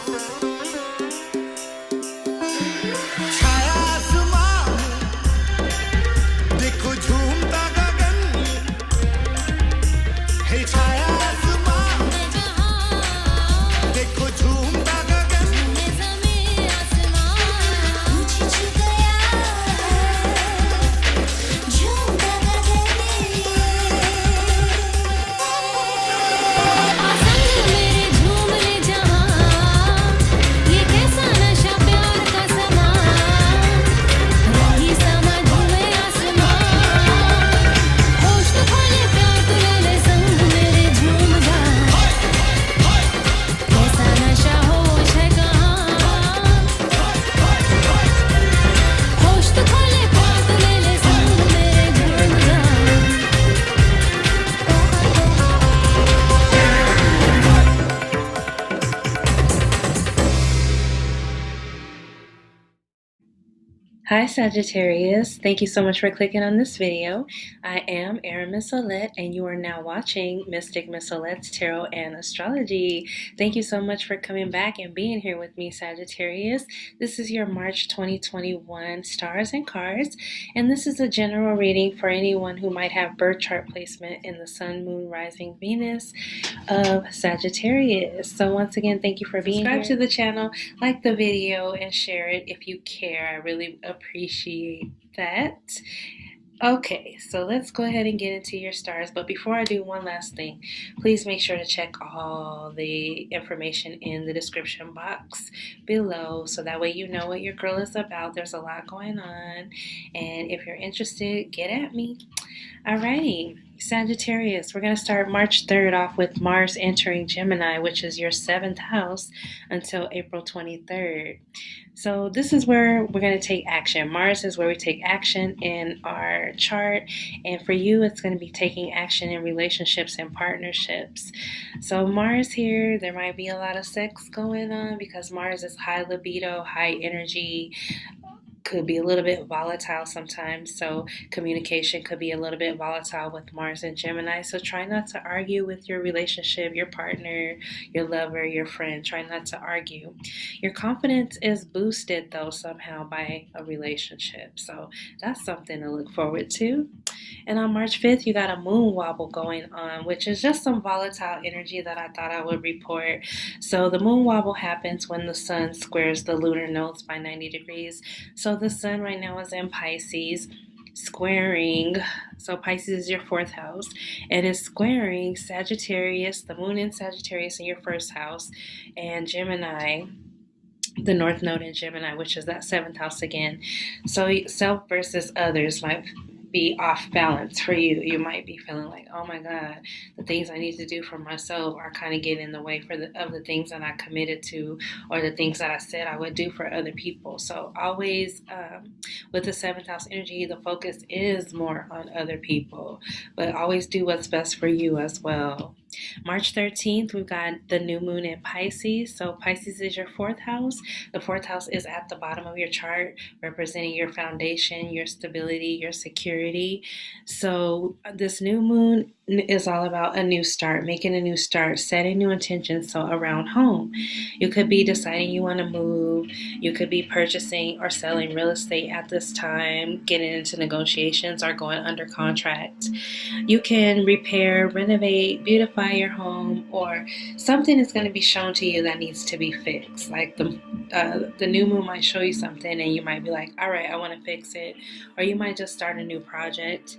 छाया आसमान देखो झूमता गगन है छाया आसमान देखो झूमता गगन Hi Sagittarius, thank you so much for clicking on this video. I am Rune Message and you are now watching Mystic Miz Olette's Tarot and Astrology. Thank you so much for coming back and being here with me, Sagittarius. This is your March 2021 stars and cards, and this is a general reading for anyone who might have birth chart placement in the Sun, Moon, Rising, Venus of Sagittarius. So once again, thank you for being here. Subscribe to the channel, like the video, and share it if you care. I really appreciate that. Okay, so let's go ahead and get into your stars. But before I do, one last thing. Please make sure to check all the information in the description box below so that way you know what your girl is about. There's a lot going on. And if you're interested, get at me. Alrighty, Sagittarius, we're going to start March 3rd off with Mars entering Gemini, which is your 7th house, until April 23rd. So this is where we're going to take action. Mars is where we take action in our chart, and for you, it's going to be taking action in relationships and partnerships. So Mars here, there might be a lot of sex going on because Mars is high libido, high energy, could be a little bit volatile sometimes, so communication could be a little bit volatile with Mars and Gemini. So try not to argue with your relationship, your partner, your lover, your friend. Try not to argue. Your confidence is boosted though somehow by a relationship, so that's something to look forward to. And on March 5th, you got a moon wobble going on, which is just some volatile energy that I thought I would report. So the moon wobble happens when the sun squares the lunar nodes by 90 degrees. So the sun right now is in Pisces, squaring, so Pisces is your 4th house, and is squaring Sagittarius, the moon in Sagittarius in your 1st house, and Gemini, the north node in Gemini, which is that 7th house again. So self versus others might be off balance for you. You might be feeling like, oh my God, the things I need to do for myself are kind of getting in the way of the things that I committed to, or the things that I said I would do for other people. So always with the 7th house energy, the focus is more on other people, but always do what's best for you as well. March 13th, we've got the new moon in Pisces. So Pisces is your 4th house. The 4th house is at the bottom of your chart, representing your foundation, your stability, your security. So this new moon is all about a new start, making a new start, setting new intentions. So around home, you could be deciding you want to move. You could be purchasing or selling real estate at this time, getting into negotiations or going under contract. You can repair, renovate, beautify your home, or something is going to be shown to you that needs to be fixed. Like the new moon might show you something and you might be like, all right, I want to fix it. Or you might just start a new project.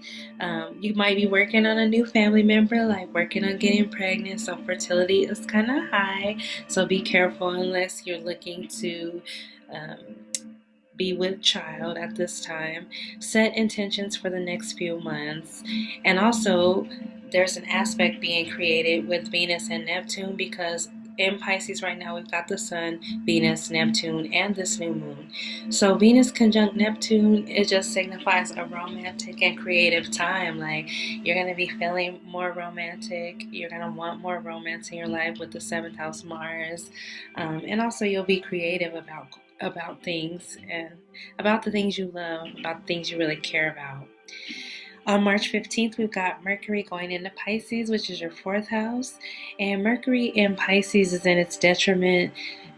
You might be working on a new family member, like working on getting pregnant. So fertility is kind of high. So be careful unless you're looking to be with child at this time. Set intentions for the next few months. And also, there's an aspect being created with Venus and Neptune, because in Pisces right now we've got the Sun, Venus, Neptune, and this new moon. So Venus conjunct Neptune, it just signifies a romantic and creative time. Like, you're going to be feeling more romantic. You're going to want more romance in your life with the 7th house Mars. And also you'll be creative about things, and about the things you love, about the things you really care about. On March 15th, we've got Mercury going into Pisces, which is your fourth house. And Mercury in Pisces is in its detriment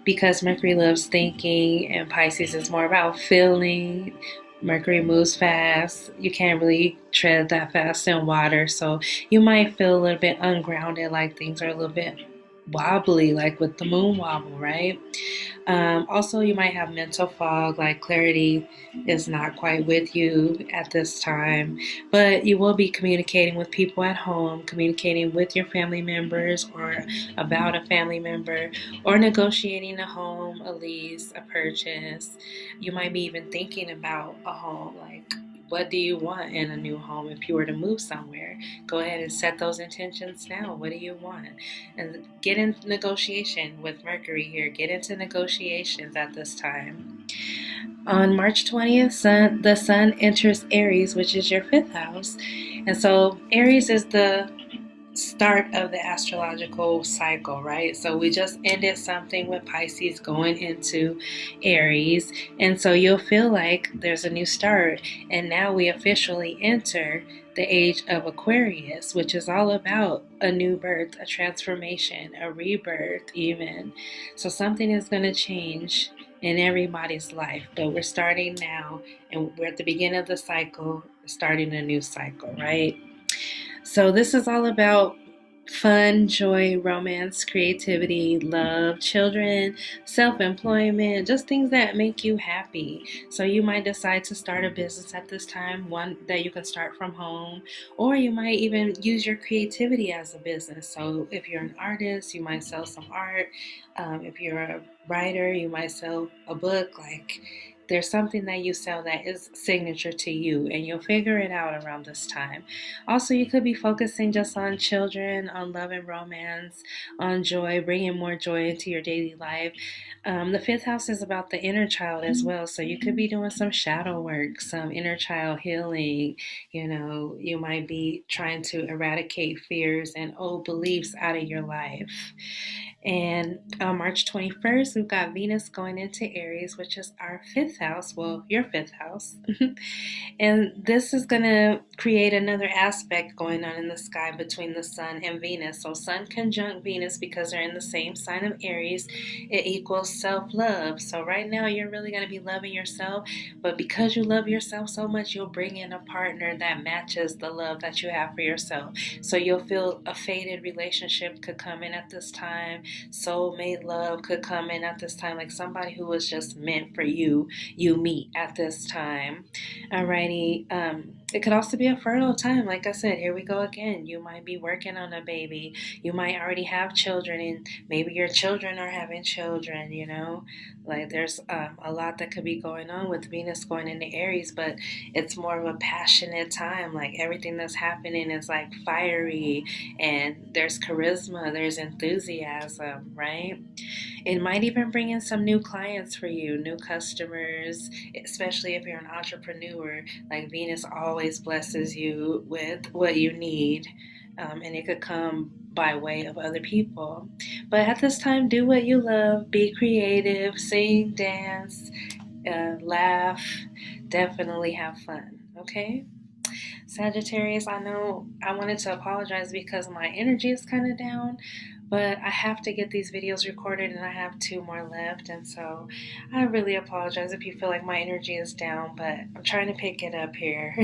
because Mercury loves thinking, and Pisces is more about feeling. Mercury moves fast. You can't really tread that fast in water, so you might feel a little bit ungrounded, like things are a little bit wobbly, like with the moon wobble, right? Also, you might have mental fog, like clarity is not quite with you at this time, but you will be communicating with people at home, communicating with your family members or about a family member, or negotiating a home, a lease, a purchase. You might be even thinking about a home, like what do you want in a new home if you were to move somewhere? Go ahead and set those intentions now. What do you want? And get in negotiation with Mercury here. Get into negotiations at this time. On March 20th, the Sun enters Aries, which is your fifth house. And so Aries is the start of the astrological cycle, right? So we just ended something with Pisces going into Aries, and so you'll feel like there's a new start, and now we officially enter the age of Aquarius, which is all about a new birth, a transformation, a rebirth even. So something is going to change in everybody's life, but we're starting now, and we're at the beginning of the cycle, starting a new cycle, right? So this is all about fun, joy, romance, creativity, love, children, self-employment, just things that make you happy. So you might decide to start a business at this time, one that you can start from home, or you might even use your creativity as a business. So if you're an artist, you might sell some art. If you're a writer, you might sell a book. Like there's something that you sell that is signature to you, and you'll figure it out around this time. Also, you could be focusing just on children, on love and romance, on joy, bringing more joy into your daily life. The fifth house is about the inner child as well, so you could be doing some shadow work, some inner child healing. You know, you might be trying to eradicate fears and old beliefs out of your life. And on March 21st, we've got Venus going into Aries, which is our fifth house. Well, your fifth house. And this is going to create another aspect going on in the sky between the Sun and Venus. So, Sun conjunct Venus because they're in the same sign of Aries, it equals self love. So, right now, you're really going to be loving yourself. But because you love yourself so much, you'll bring in a partner that matches the love that you have for yourself. So, you'll feel a faded relationship could come in at this time. Soulmate love could come in at this time, like somebody who was just meant for you, you meet at this time. Alrighty. It could also be a fertile time. Like I said, here we go again. You might be working on a baby. You might already have children, and maybe your children are having children, you know? Like there's a lot that could be going on with Venus going into Aries, but it's more of a passionate time. Like everything that's happening is like fiery, and there's charisma, there's enthusiasm, right? It might even bring in some new clients for you, new customers, especially if you're an entrepreneur. Like Venus always blesses you with what you need, and it could come by way of other people. But at this time, do what you love, be creative, sing, dance, laugh, definitely have fun, okay? Sagittarius, I know I wanted to apologize because my energy is kind of down, but I have to get these videos recorded and I have two more left. And so I really apologize if you feel like my energy is down, but I'm trying to pick it up here.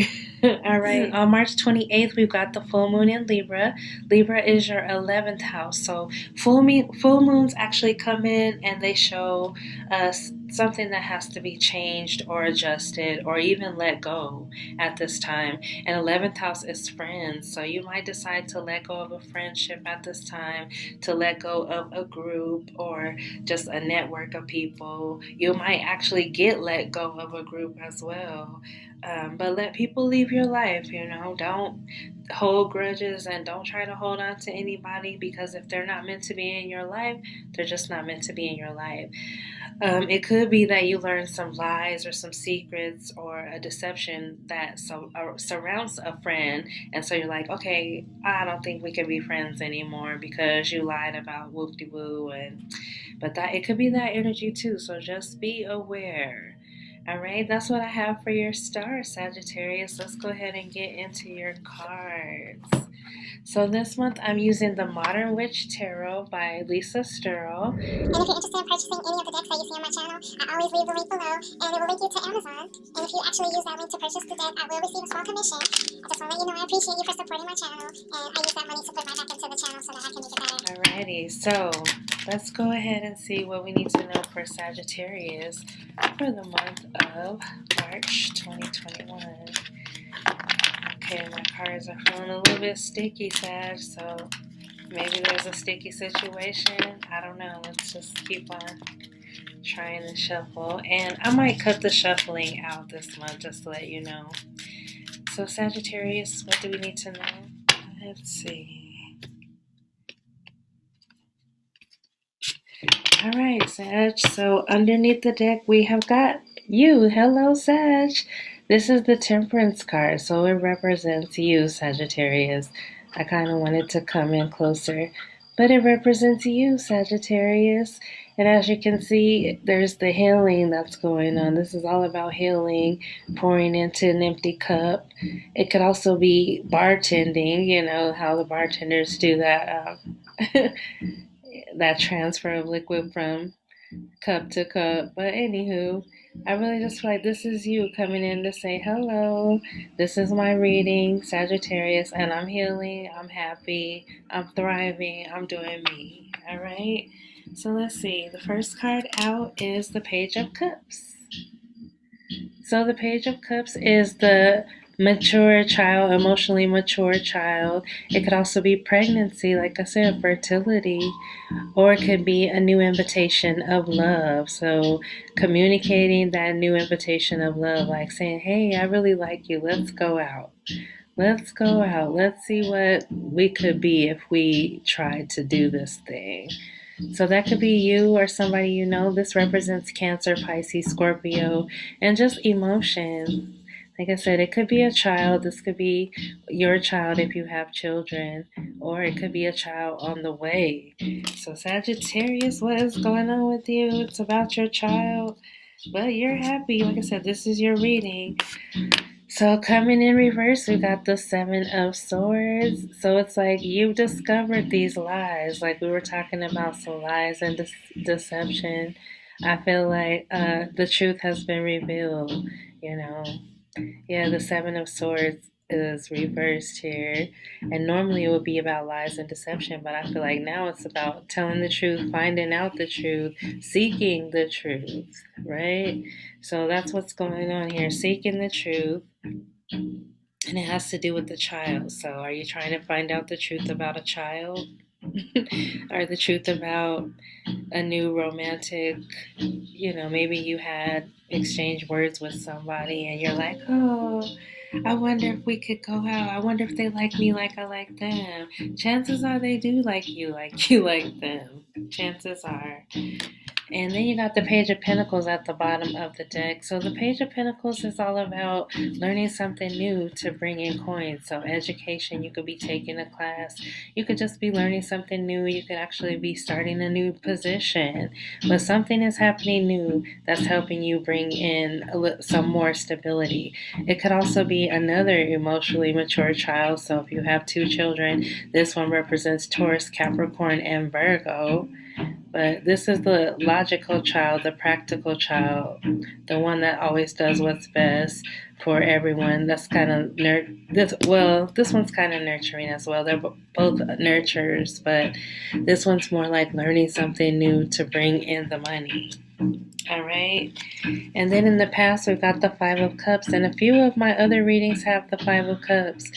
All right. On March 28th, we've got the full moon in Libra. Libra is your 11th house. So full moons actually come in and they show us something that has to be changed or adjusted or even let go at this time. And 11th house is friends. So you might decide to let go of a friendship at this time, to let go of a group or just a network of people. You might actually get let go of a group as well. But let people leave your life, you know. Don't hold grudges and don't try to hold on to anybody, because if they're not meant to be in your life, they're just not meant to be in your life. It could be that you learn some lies or some secrets or a deception that surrounds a friend, and so you're like, okay, I don't think we can be friends anymore because you lied about whoop de woo, and but that it could be that energy too. So just be aware. All right, that's what I have for your star, Sagittarius. Let's go ahead and get into your cards. So this month I'm using the Modern Witch Tarot by Lisa Sturrell. And if you're interested in purchasing any of the decks that you see on my channel, I always leave the link below, and it will link you to Amazon. And if you actually use that link to purchase the deck, I will receive a small commission. I just want to let you know I appreciate you for supporting my channel, and I use that money to put right back into the channel so that I can make it better. Alrighty, so let's go ahead and see what we need to know for Sagittarius for the month of March 2021. Okay, my cards are feeling a little bit sticky, Sag, so maybe there's a sticky situation. I don't know. Let's just keep on trying to shuffle. And I might cut the shuffling out this month just to let you know. So Sagittarius, what do we need to know? Let's see. All right, Sag. So underneath the deck, we have got you. Hello, Sag. This is the Temperance card, so it represents you, Sagittarius. I kind of wanted to come in closer, but it represents you, Sagittarius. And as you can see, there's the healing that's going on. This is all about healing, pouring into an empty cup. It could also be bartending, you know, how the bartenders do that, that transfer of liquid from cup to cup. But anywho, I really just feel like this is you coming in to say hello. This is my reading, Sagittarius, and I'm healing, I'm happy, I'm thriving, I'm doing me. All right. So let's see. The first card out is the Page of Cups. So the Page of Cups is the mature child, emotionally mature child. It could also be pregnancy, like I said, fertility, or it could be a new invitation of love. So communicating that new invitation of love, like saying, hey, I really like you. Let's go out. Let's go out. Let's see what we could be if we tried to do this thing. So that could be you or somebody you know. This represents Cancer, Pisces, Scorpio, and just emotion. Like I said, it could be a child. This could be your child if you have children, or it could be a child on the way. So, Sagittarius, what is going on with you? It's about your child, but you're happy. Like I said, this is your reading. So coming in reverse, we got the Seven of Swords. So it's like you've discovered these lies, like we were talking about, so lies and deception. I feel like the truth has been revealed, you know. Yeah, the Seven of Swords is reversed here. And normally it would be about lies and deception, but I feel like now it's about telling the truth, finding out the truth, seeking the truth, right? So that's what's going on here, seeking the truth. And it has to do with the child. So are you trying to find out the truth about a child? Or the truth about a new romantic, you know, maybe you had exchanged words with somebody and you're like, oh, I wonder if we could go out. I wonder if they like me like I like them. Chances are they do like you like them. Chances are. And then you got the Page of Pentacles at the bottom of the deck. So the Page of Pentacles is all about learning something new to bring in coins. So education, you could be taking a class. You could just be learning something new. You could actually be starting a new position. But something is happening new that's helping you bring in some more stability. It could also be another emotionally mature child. So if you have two children, this one represents Taurus, Capricorn, and Virgo. But this is the logical child, the practical child, the one that always does what's best for everyone. That's kind of this one's kind of nurturing as well. They're both nurturers, but this one's more like learning something new to bring in the money. All right. And then in the past, we've got the Five of Cups, and a few of my other readings have the Five of Cups.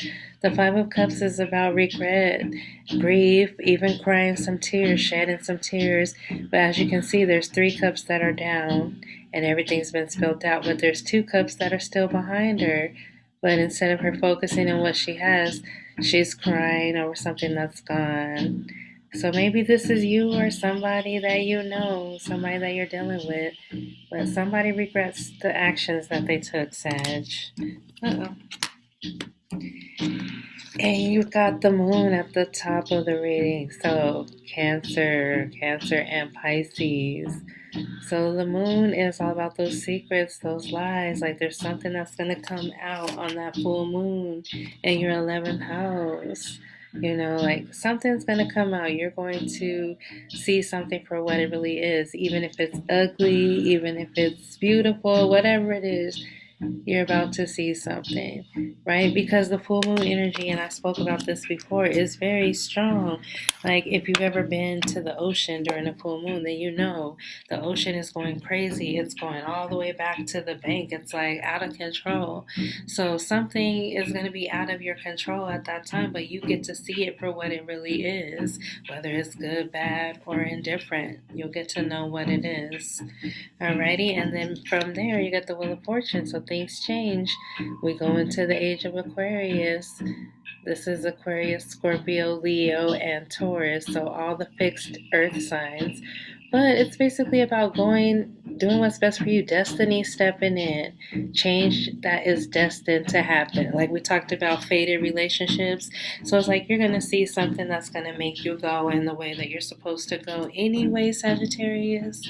The Five of Cups is about regret, grief, even crying some tears, shedding some tears. But as you can see, there's 3 cups that are down, and everything's been spilled out. But there's 2 cups that are still behind her. But instead of her focusing on what she has, she's crying over something that's gone. So maybe this is you or somebody that you know, somebody that you're dealing with, but somebody regrets the actions that they took, Sag. Uh-oh. And you've got the moon at the top of the reading. So Cancer and Pisces. So the moon is all about those secrets, those lies. Like there's something that's going to come out on that full moon in your 11th house. Like something's going to come out. You're going to see something for what it really is. Even if it's ugly, even if it's beautiful, whatever it is, you're about to see something, right? Because the full moon energy, and I spoke about this before, is very strong. Like if you've ever been to the ocean during a full moon, then you know the ocean is going crazy. It's going all the way back to the bank. It's like out of control. So something is going to be out of your control at that time, but you get to see it for what it really is, whether it's good, bad, or indifferent. You'll get to know what it is. Alrighty, and then from there you get the Wheel of Fortune, so things change. We go into the age of Aquarius. This is Aquarius, Scorpio, Leo, and Taurus, so all the fixed earth signs. But it's basically about doing what's best for you, destiny stepping in, change that is destined to happen. Like we talked about fated relationships. So it's like you're going to see something that's going to make you go in the way that you're supposed to go anyway, Sagittarius.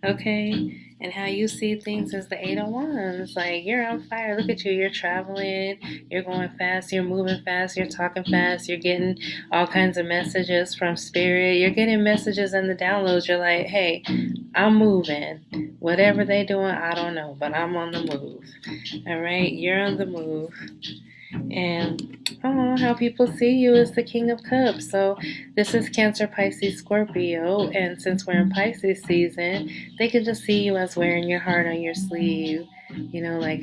Okay? And how you see things is the Eight of Wands. Like you're on fire. Look at you. You're traveling. You're going fast. You're moving fast. You're talking fast. You're getting all kinds of messages from spirit. You're getting messages in the downloads. You're like, hey, I'm moving. Whatever they doing, I don't know, but I'm on the move. All right, you're on the move. And how people see you is the King of Cups. So this is Cancer, Pisces, Scorpio. And since we're in Pisces season, they can just see you as wearing your heart on your sleeve. Like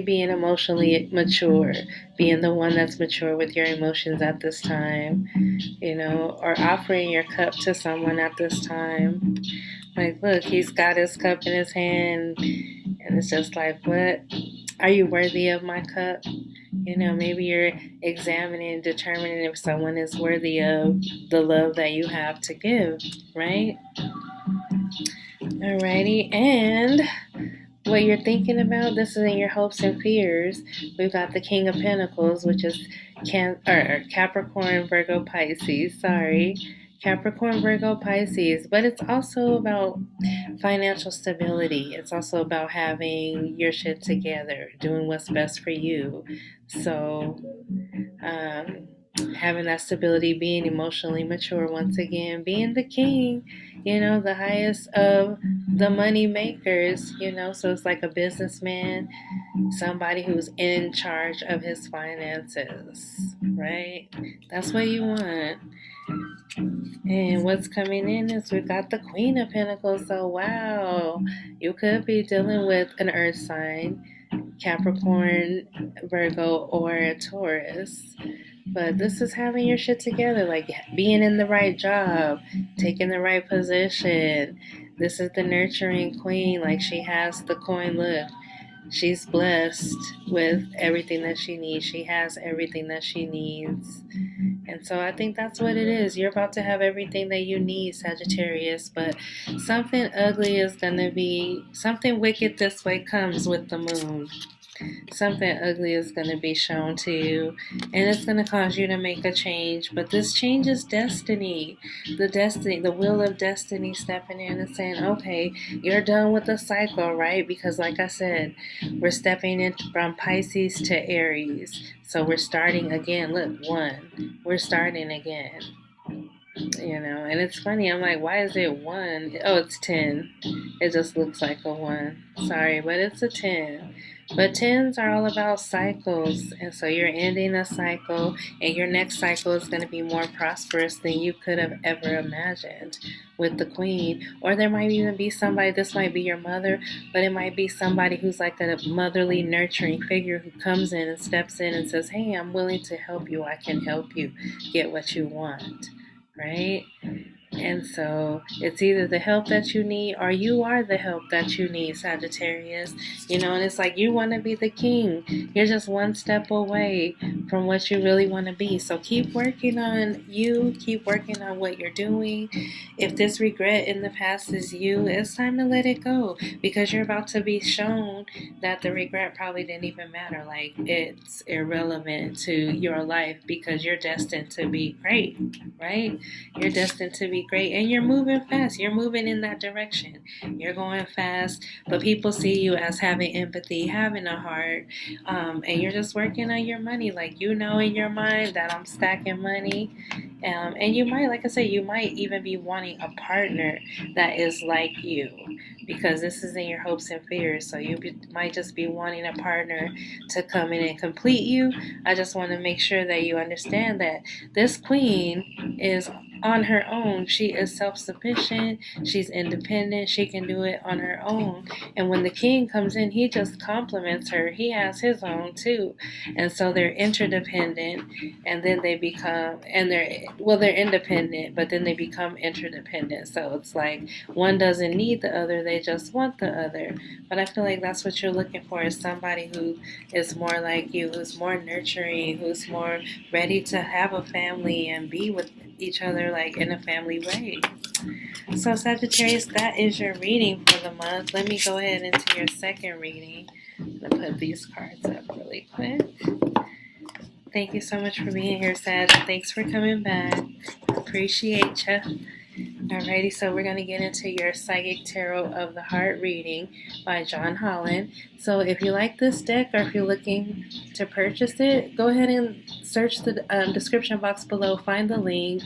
being emotionally mature, being the one that's mature with your emotions at this time, or offering your cup to someone at this time. Like, look, he's got his cup in his hand, and it's just like, what? Are you worthy of my cup? Maybe you're examining and determining if someone is worthy of the love that you have to give, right? Alrighty, and what you're thinking about, this is in your hopes and fears. We've got the King of Pentacles, which is Capricorn, Virgo, Pisces. Capricorn, Virgo, Pisces. But it's also about financial stability. It's also about having your shit together, doing what's best for you. So, having that stability, being emotionally mature once again, being the king, the highest of the money makers, so it's like a businessman, somebody who's in charge of his finances, right? That's what you want. And what's coming in is we've got the Queen of Pentacles. So, wow, you could be dealing with an earth sign, Capricorn, Virgo, or a Taurus. But this is having your shit together, like being in the right job, taking the right position. This is the nurturing queen, like she has the coin. Look, she's blessed with everything that she needs. She has everything that she needs. And so I think that's what it is. You're about to have everything that you need, Sagittarius, but something ugly is going to something wicked this way comes with the moon. Something ugly is going to be shown to you, and it's going to cause you to make a change. But this change is destiny. The wheel of destiny stepping in and saying, okay, you're done with the cycle, right? Because like I said, we're stepping in from Pisces to Aries. So we're starting again. Look, 1. We're starting again. And it's funny. I'm like, why is it 1? Oh, it's 10. It just looks like a 1. Sorry, but it's a 10. But 10s are all about cycles. And so you're ending a cycle, and your next cycle is going to be more prosperous than you could have ever imagined with the Queen. Or there might even be somebody, this might be your mother, but it might be somebody who's like a motherly, nurturing figure who comes in and steps in and says, hey, I'm willing to help you. I can help you get what you want. Right? And so it's either the help that you need or you are the help that you need, Sagittarius. And it's like you want to be the king. You're just one step away from what you really want to be. So keep working on you, keep working on what you're doing. If this regret in the past is you, it's time to let it go because you're about to be shown that the regret probably didn't even matter. Like it's irrelevant to your life because you're destined to be great, right? You're destined to be great and you're moving fast. You're moving in that direction. You're going fast, but people see you as having empathy, having a heart, and you're just working on your money. Like, in your mind that I'm stacking money. And you might, like I said, you might even be wanting a partner that is like you because this is in your hopes and fears. So might just be wanting a partner to come in and complete you. I just want to make sure that you understand that this queen is on her own. She is self-sufficient. She's independent. She can do it on her own. And when the king comes in, he just compliments her. He has his own too. And so they're interdependent, and then they're independent, but then they become interdependent. So it's like one doesn't need the other, they just want the other. But I feel like that's what you're looking for, is somebody who is more like you, who's more nurturing, who's more ready to have a family and be with each other like in a family way. So Sagittarius, that is your reading for the month. Let me go ahead into your second reading. I'm going to put these cards up really quick. Thank you so much for being here, Sag. Thanks for coming back. Appreciate you. Alrighty, so we're going to get into your Psychic Tarot of the Heart reading by John Holland. So if you like this deck or if you're looking to purchase it, go ahead and search the description box below, find the link.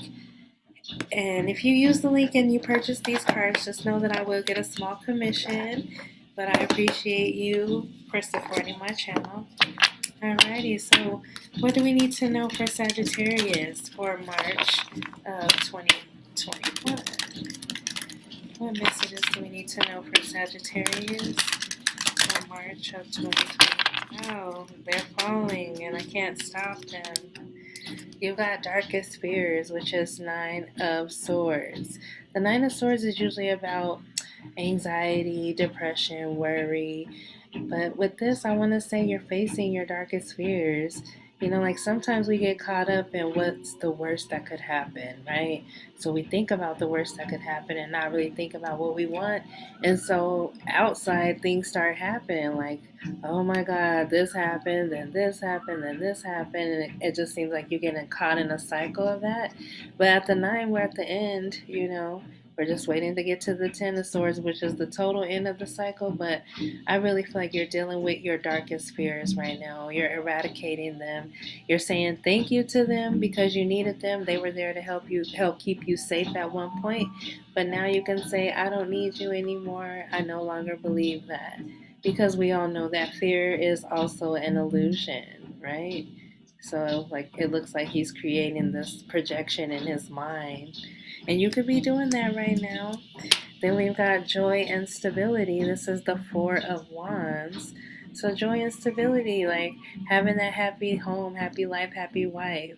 And if you use the link and you purchase these cards, just know that I will get a small commission. But I appreciate you for supporting my channel. Alrighty, so what do we need to know for Sagittarius for March of 2021? What messages do we need to know for Sagittarius for March of 2020? Oh, they're falling and I can't stop them. You've got Darkest Fears, which is Nine of Swords. The Nine of Swords is usually about anxiety, depression, worry. But with this, I want to say you're facing your darkest fears. Like sometimes we get caught up in what's the worst that could happen, right? So we think about the worst that could happen and not really think about what we want. And so outside things start happening like, oh my God, this happened, then this happened, then this happened. And it just seems like you're getting caught in a cycle of that. But at the 9, we're at the end, We're just waiting to get to the 10 of Swords, which is the total end of the cycle. But I really feel like you're dealing with your darkest fears right now. You're eradicating them. You're saying thank you to them because you needed them. They were there to help keep you safe at one point. But now you can say, I don't need you anymore. I no longer believe that. Because we all know that fear is also an illusion, right? So like it looks like he's creating this projection in his mind. And you could be doing that right now. Then we've got joy and stability. This is the 4 of Wands. So joy and stability, like having that happy home, happy life, happy wife.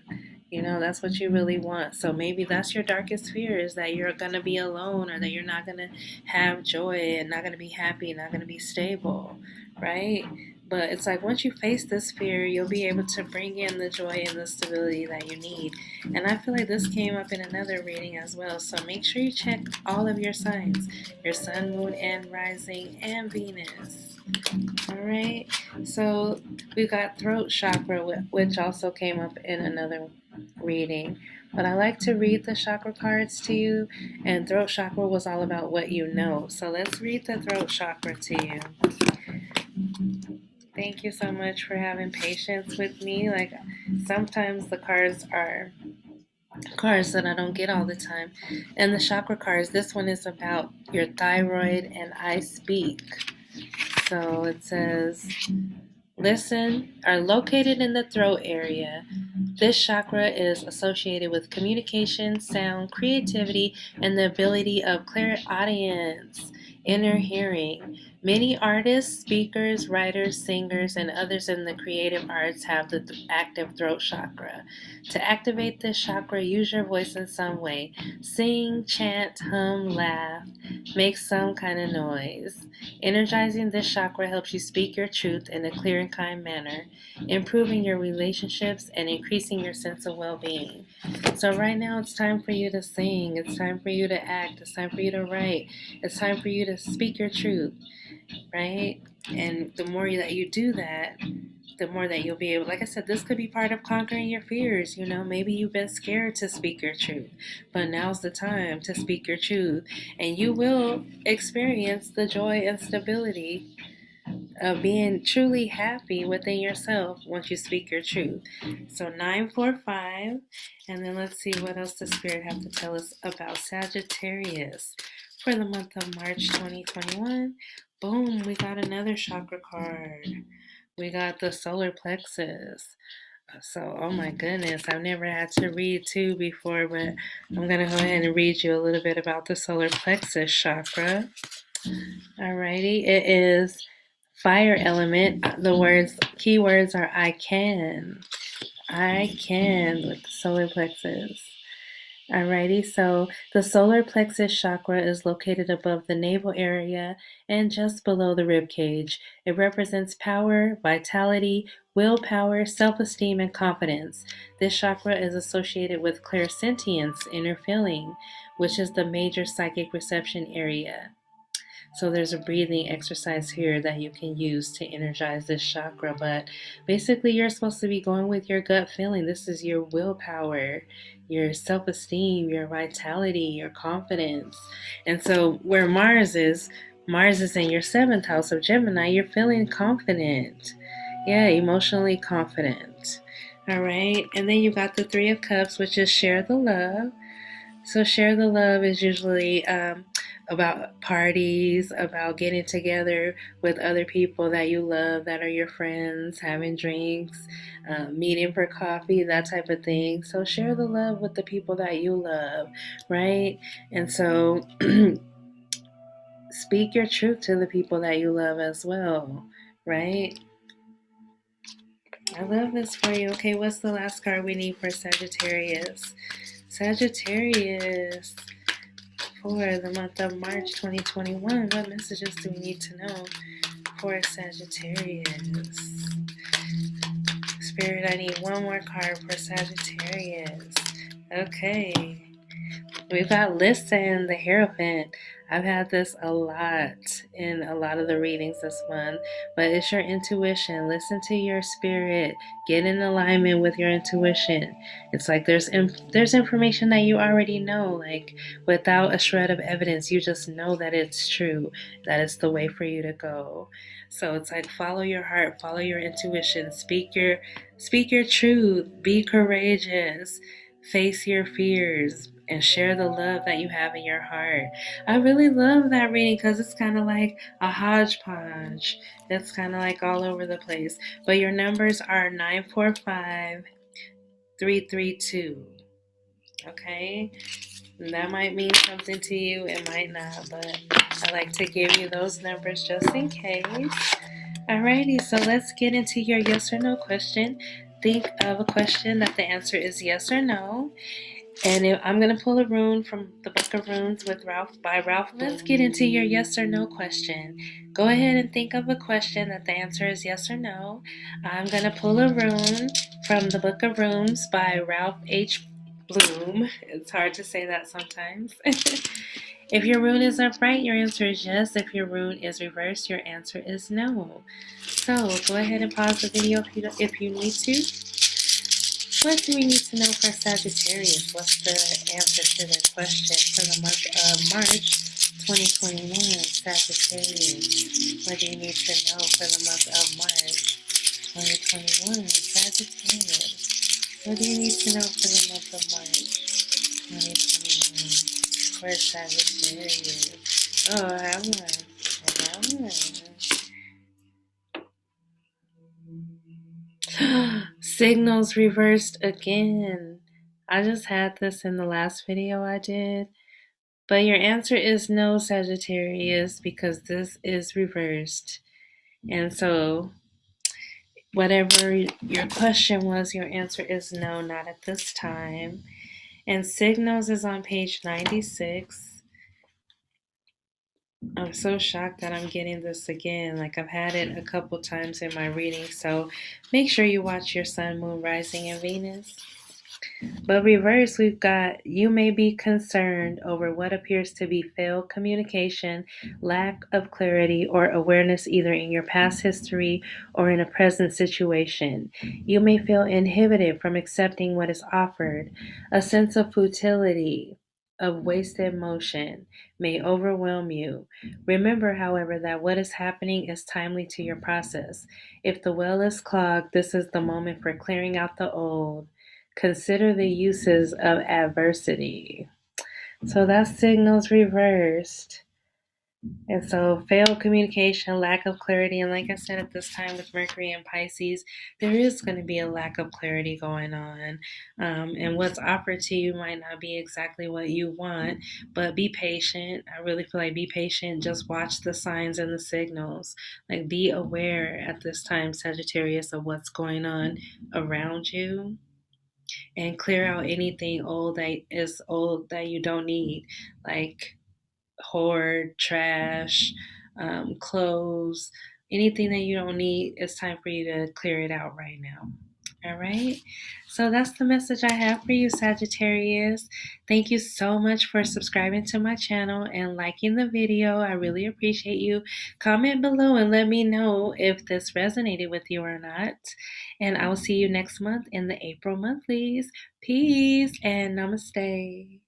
That's what you really want. So maybe that's your darkest fear, is that you're going to be alone or that you're not going to have joy and not going to be happy, not going to be stable, right? But it's like once you face this fear, you'll be able to bring in the joy and the stability that you need. And I feel like this came up in another reading as well. So make sure you check all of your signs, your sun, moon, and rising, and Venus. All right. So we've got throat chakra, which also came up in another reading. But I like to read the chakra cards to you, and throat chakra was all about what you know. So let's read the throat chakra to you. Thank you so much for having patience with me. Like sometimes the cards are cards that I don't get all the time. And the chakra cards, this one is about your thyroid and I speak. So it says, are located in the throat area. This chakra is associated with communication, sound, creativity, and the ability of clairaudience. Inner hearing. Many artists, speakers, writers, singers, and others in the creative arts have the active throat chakra. To activate this chakra, use your voice in some way. Sing, chant, hum, laugh, make some kind of noise. Energizing this chakra helps you speak your truth in a clear and kind manner, improving your relationships and increasing your sense of well-being. So right now it's time for you to sing, it's time for you to act, it's time for you to write, it's time for you to speak your truth, right? And the more that you do that, the more that you'll be able, like I said, this could be part of conquering your fears. You know, maybe you've been scared to speak your truth, but now's the time to speak your truth, and you will experience the joy and stability of being truly happy within yourself once you speak your truth. So 945, and then let's see what else the Spirit have to tell us about Sagittarius for the month of March 2021. Boom, we got another chakra card. We got the solar plexus. So, oh my goodness, I've never had to read two before, but I'm going to go ahead and read you a little bit about the solar plexus chakra. Alrighty, it is fire element. The keywords are I can with the solar plexus. Alrighty, so the solar plexus chakra is located above the navel area and just below the rib cage. It represents power, vitality, willpower, self-esteem, and confidence. This chakra is associated with clairsentience, inner feeling, which is the major psychic reception area. So there's a breathing exercise here that you can use to energize this chakra. But basically, you're supposed to be going with your gut feeling. This is your willpower, your self-esteem, your vitality, your confidence. And so where Mars is in your 7th house of Gemini, you're feeling confident. Yeah, emotionally confident. All right. And then you got the 3 of Cups, which is share the love. So share the love is usually about parties, about getting together with other people that you love, that are your friends, having drinks, meeting for coffee, that type of thing. So share the love with the people that you love, right? And so speak your truth to the people that you love as well, right? I love this for you. Okay, what's the last card we need for Sagittarius? Sagittarius, for the month of March 2021, what messages do we need to know for Sagittarius? Spirit, I need one more card for Sagittarius. Okay. We've got Listen, the Hierophant. I've had this a lot in a lot of the readings this month, but it's your intuition. Listen to your spirit. Get in alignment with your intuition. It's like there's information that you already know, like without a shred of evidence, you just know that it's true, that it's the way for you to go. So it's like follow your heart, follow your intuition, speak your truth, be courageous, face your fears, and share the love that you have in your heart. I really love that reading because it's kind of like a hodgepodge. It's kind of like all over the place. But your numbers are 945 332. Okay? And that might mean something to you. It might not. But I like to give you those numbers just in case. Alrighty, so let's get into your yes or no question. Think of a question that the answer is yes or no. And I'm going to pull a rune from the Book of Runes by Ralph. Let's get into your yes or no question. Go ahead and think of a question that the answer is yes or no. I'm going to pull a rune from the Book of Runes by Ralph H. Bloom. It's hard to say that sometimes. If your rune is upright, your answer is yes. If your rune is reversed, your answer is no. So go ahead and pause the video if you need to. What do we need to know for Sagittarius? What's the answer to the question for the month of March 2021? Sagittarius. What do you need to know for the month of March 2021? Sagittarius. What do you need to know for the month of March 2021 for Sagittarius? Oh, I have one. Signals reversed again. I just had this in the last video I did, But your answer is no, Sagittarius, because this is reversed. And so, whatever your question was, your answer is no, not at this time. And Signals is on page 96. I'm so shocked that I'm getting this again. Like, I've had it a couple times in my reading. So make sure you watch your Sun, Moon, Rising, and Venus. But reverse, we've got you may be concerned over what appears to be failed communication, lack of clarity, or awareness either in your past history or in a present situation. You may feel inhibited from accepting what is offered. A sense of futility, of wasted motion, may overwhelm you. Remember, however, that what is happening is timely to your process. If the well is clogged, this is the moment for clearing out the old. Consider the uses of adversity. So that Signals reversed. And so failed communication, lack of clarity, and like I said, at this time with Mercury and Pisces, there is going to be a lack of clarity going on. And what's offered to you might not be exactly what you want, but be patient. I really feel like be patient. Just watch the signs and the signals. Like, be aware at this time, Sagittarius, of what's going on around you, and clear out anything old that you don't need, like hoard, trash, clothes, anything that you don't need. It's time for you to clear it out right now. All right. So that's the message I have for you, Sagittarius. Thank you so much for subscribing to my channel and liking the video. I really appreciate you. Comment below and let me know if this resonated with you or not. And I will see you next month in the April monthlies. Peace and namaste.